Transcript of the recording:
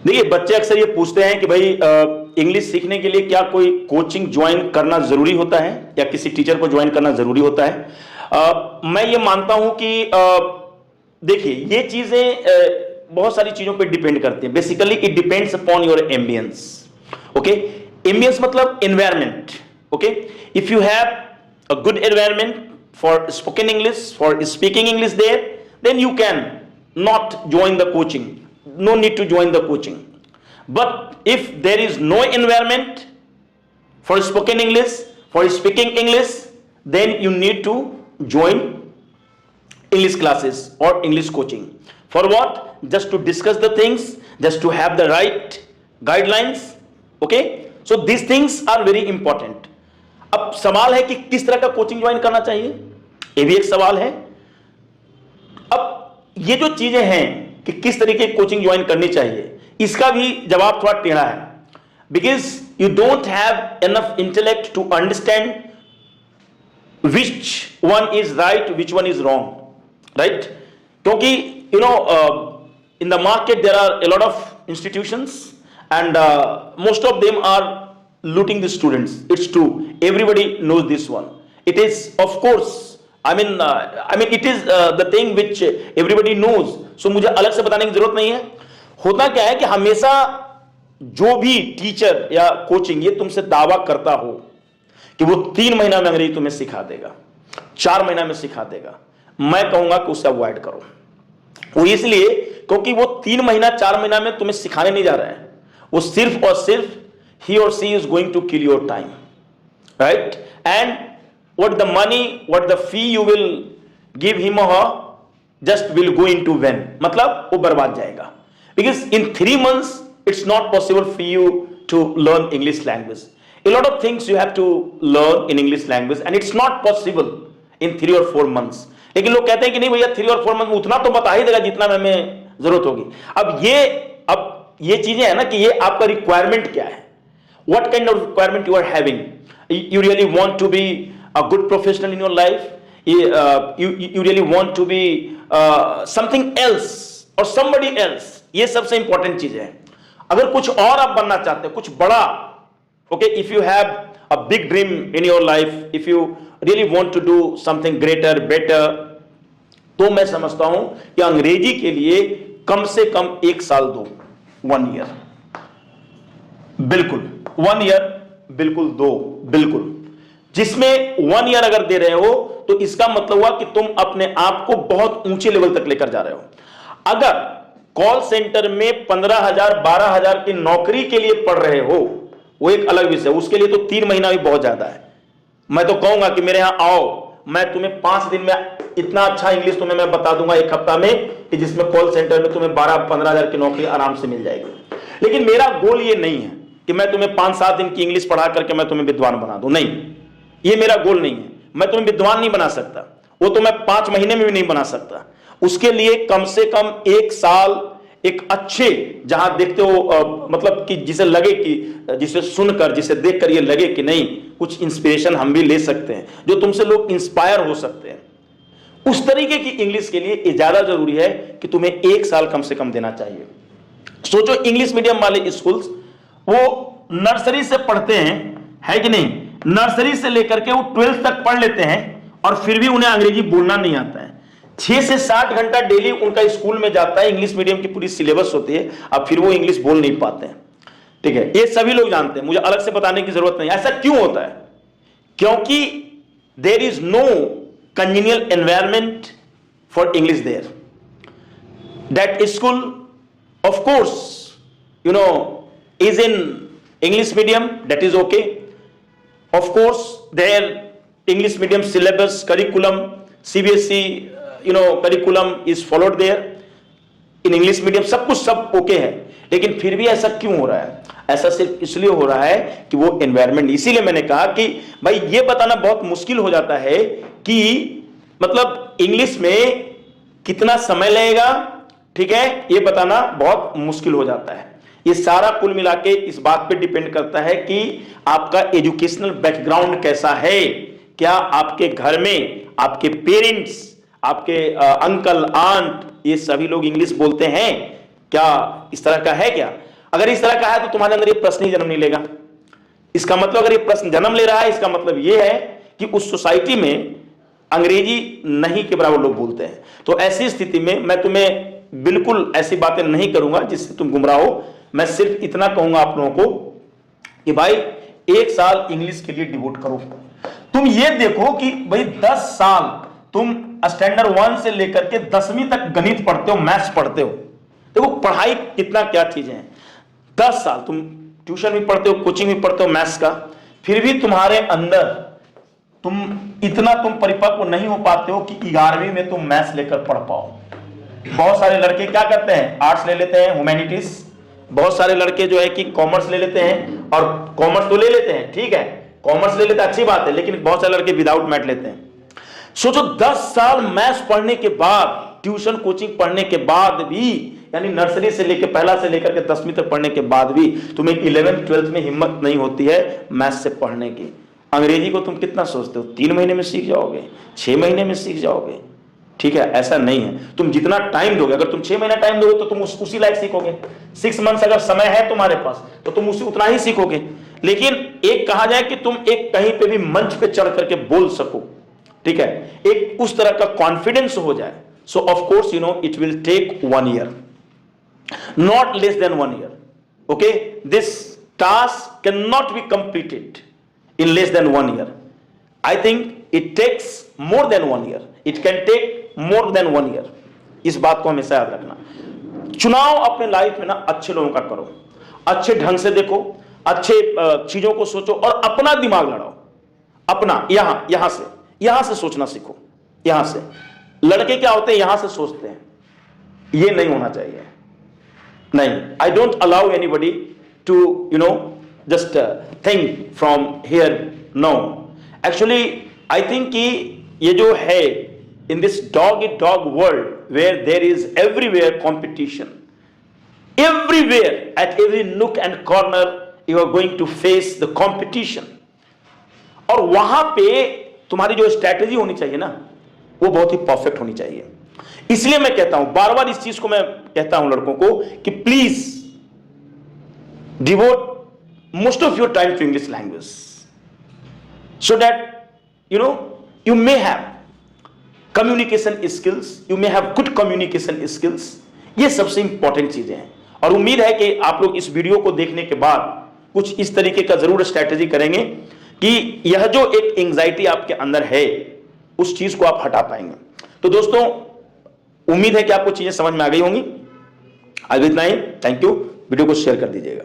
देखिए, बच्चे अक्सर ये पूछते हैं कि भाई इंग्लिश सीखने के लिए क्या कोई कोचिंग ज्वाइन करना जरूरी होता है या किसी टीचर को ज्वाइन करना जरूरी होता है। मैं ये मानता हूं कि देखिए, ये चीजें बहुत सारी चीजों पे डिपेंड करती हैं। Basically it depends upon your ambience. Okay, ambience मतलब environment. Okay, if you have a good environment for spoken English, for speaking English there, then you can not join the coaching. No need to join the coaching. But if there is no environment for spoken English, for speaking English, then you need to join English classes or English coaching. For what? Just to discuss the things, just to have the right guidelines. Okay? So these things are very important. अब सवाल है कि किस तरह का coaching join करना चाहिए, ये भी एक सवाल है। अब ये जो चीजें हैं कि किस तरीके की कोचिंग ज्वाइन करनी चाहिए, इसका भी जवाब थोड़ा टेढ़ा है। Because you don't have enough intellect to understand which one is right, which one is wrong, right? क्योंकि you know in the market there are a lot of institutions and most of them are looting the students. It's true, everybody knows this one. It is, of course, I mean it is the thing which everybody knows. So मुझे अलग से बताने की जरूरत नहीं है। होता क्या है कि हमेशा जो भी टीचर या कोचिंग ये तुमसे दावा करता हो कि वो 3 महीना में अंग्रेजी तुम्हें सिखा देगा, 4 महीना में सिखा देगा, मैं कहूंगा कि उसे अवॉइड करो। वो इसलिए क्योंकि वो 3 महीना 4 महीना में तुम्हें सिखाने नहीं जा रहा है, वो सिर्फ और सिर्फ he or she is going to kill your time, right? And what the money, what the fee you will give him or her just will go into when, मतलब वो बर्बाद जाएगा। Because in 3 months it's not possible for you to learn English language. A lot of things you have to learn in English language and it's not possible in 3 or 4 months. लेकिन लोग कहते हैं कि नहीं भैया 3 और 4 मंथ में उतना तो बता ही देगा जितना हमें जरूरत होगी। अब ये चीजें है ना कि ये आपका रिक्वायरमेंट क्या है, what kind of requirement you are having. You really want to be a good professional in your life, you really want to be something else or somebody else. ये सबसे इंपॉर्टेंट चीज है। अगर कुछ और आप बनना चाहते हैं, कुछ बड़ा, okay, if you have a big dream in your life, if you really want to do something greater, better, तो मैं समझता हूं कि अंग्रेजी के लिए कम से कम 1 साल दो, 1 year, बिल्कुल 1 year, बिल्कुल 2, बिल्कुल। जिसमें 1 year अगर दे रहे हो तो इसका मतलब हुआ कि तुम अपने आप को बहुत ऊंचे लेवल तक लेकर जा रहे हो। अगर कॉल सेंटर में 15,000 12,000 की नौकरी के लिए पढ़ रहे हो, वो एक अलग विषय, उसके लिए तो 3 महीना भी बहुत ज्यादा है। मैं तो कहूंगा कि मेरे यहां आओ, मैं तुम्हें 5 दिन में इतना अच्छा इंग्लिश तुम्हें मैं बता दूंगा 1 हफ्ता में कि जिसमें कॉल सेंटर में तुम्हें 12-15,000 की नौकरी आराम से मिल जाएगी। लेकिन मेरा गोल ये नहीं है कि मैं तुम्हें 5-7 दिन की इंग्लिश पढ़ा करके मैं तुम्हें विद्वान बना दूं, नहीं, ये मेरा गोल नहीं है। मैं तुम्हें विद्वान नहीं बना सकता, वो तो मैं 5 महीने में भी नहीं बना सकता। उसके लिए कम से कम 1 साल एक अच्छे, जहां देखते हो मतलब कि जिसे लगे कि जिसे सुनकर, जिसे देखकर ये लगे कि नहीं कुछ इंस्पिरेशन हम भी ले सकते हैं, जो तुमसे लोग इंस्पायर हो सकते हैं, उस तरीके की इंग्लिश के लिए ये ज्यादा जरूरी है कि तुम्हें 1 साल कम से कम देना चाहिए। सोचो, इंग्लिश मीडियम वाले स्कूल्स वो नर्सरी से पढ़ते हैं, है कि नहीं? नर्सरी से लेकर के वो 12th तक पढ़ लेते हैं और फिर भी उन्हें अंग्रेजी बोलना नहीं आता है। 6 से 60 घंटा डेली उनका स्कूल में जाता है, इंग्लिश मीडियम की पूरी सिलेबस होती है, अब फिर वो इंग्लिश बोल नहीं पाते हैं। ठीक है, ये सभी लोग जानते हैं, मुझे अलग से बताने की जरूरत नहीं। ऐसा क्यों होता है? क्योंकि there is no congenial environment for English there. That school of course you know is in English medium, that is okay. Of course their English medium syllabus, curriculum, CBSE curriculum is followed there in English medium, सब कुछ सब okay है। लेकिन फिर भी ऐसा क्यों हो रहा है? ऐसा सिर्फ इसलिए हो रहा है कि वो एनवायरमेंट, इसीलिए मैंने कहा कि भाई ये बताना बहुत मुश्किल हो जाता है कि मतलब इंग्लिश में कितना समय लगेगा, ठीक है, ये बताना बहुत मुश्किल हो जाता है। ये सारा कुल मिला के इस बात पे डिपेंड करता है कि आपका एजुकेशनल बैकग्राउंड कैसा है। क्या आपके घर में आपके पेरेंट्स, आपके अंकल आंट, ये सभी लोग इंग्लिश बोलते हैं? क्या इस तरह का है क्या? अगर इस तरह का है तो तुम्हारे अंदर ये प्रश्न ही जन्म नहीं लेगा। इसका मतलब अगर ये प्रश्न जन्म ले रहा है, इसका मतलब ये है कि उस सोसाइटी में अंग्रेजी नहीं के बराबर लोग बोलते हैं। तो ऐसी स्थिति में मैं तुम्हें बिल्कुल ऐसी बातें नहीं करूंगा जिससे तुम गुमराह हो। मैं सिर्फ इतना कहूंगा आप लोगों को कि भाई 1 साल इंग्लिश के लिए डिवोट करो। तुम ये देखो कि भाई 10 साल तुम स्टैंडर्ड 1 से लेकर के 10वीं तक गणित पढ़ते हो, मैथ्स पढ़ते हो। देखो पढ़ाई कितना क्या चीजें हैं। 10 साल तुम ट्यूशन भी पढ़ते हो, कोचिंग भी पढ़ते हो मैथ्स का, फिर भी तुम्हारे अंदर तुम परिपक्व नहीं हो पाते हो कि 11वीं में तुम मैथ्स लेकर पढ़ पाओ। बहुत सारे लड़के क्या करते हैं, आर्ट्स ले लेते हैं, ह्यूमैनिटीज। बहुत सारे लड़के जो है कि कॉमर्स ले लेते हैं, और कॉमर्स तो ले लेते हैं, ठीक है, कॉमर्स ले लेते हैं, अच्छी बात है, लेकिन बहुत सारे लड़के विदाउट मैथ लेते हैं। सोचो 10 साल मैथ्स पढ़ने के बाद, ट्यूशन कोचिंग पढ़ने के बाद भी, यानी नर्सरी से लेकर पहला से लेकर के 10वीं तक पढ़ने के बाद भी तुम्हें 11th 12th में हिम्मत नहीं होती है मैथ्स से पढ़ने की। अंग्रेजी को तुम कितना सोचते हो, 3 महीने में सीख जाओगे, 6 महीने में सीख जाओगे, ठीक है, ऐसा नहीं है। तुम जितना टाइम दोगे, अगर तुम 6 महीना टाइम दोगे तो तुम उसी लायक सीखोगे। 6 मंथ्स अगर समय है तुम्हारे पास तो तुम उतना ही सीखोगे। लेकिन एक कहा जाए कि तुम एक कहीं पे भी मंच पे चढ़ करके बोल सको, ठीक है, एक उस तरह का कॉन्फिडेंस हो जाए। So of course it will take 1 year, not less than 1 year. Okay, this task cannot be completed in less than 1 year. I think it takes more than 1 year. It can take more than 1 year. इस बात को हमेशा याद रखना। चुनाव अपने life में ना अच्छे लोगों का करो, अच्छे ढंग से देखो, अच्छे चीजों को सोचो और अपना दिमाग लड़ाओ। अपना यहां से सोचना सीखो। यहां से लड़के क्या होते हैं, यहां से सोचते हैं, ये नहीं होना चाहिए। नहीं, I don't allow anybody to just think from here. No, actually I think कि ये जो है in this dog eat dog world where there is everywhere competition, everywhere at every nook and corner you are going to face the competition, और वहां पे तुम्हारी जो strategy होनी चाहिए ना, वो बहुत ही परफेक्ट होनी चाहिए। इसलिए मैं कहता हूं, बार बार इस चीज को मैं कहता हूं लड़कों को कि please devote most of your time to English language, so that you may have communication skills, you may have good communication skills. ये सबसे इंपॉर्टेंट चीजें हैं। और उम्मीद है कि आप लोग इस वीडियो को देखने के बाद कुछ इस तरीके का जरूर स्ट्रैटेजी करेंगे कि यह जो एक एंजाइटी आपके अंदर है उस चीज को आप हटा पाएंगे। तो दोस्तों, उम्मीद है कि आपको चीजें समझ में आ गई होंगी। आज इतना ही, थैंक यू। वीडियो को शेयर कर दीजिएगा।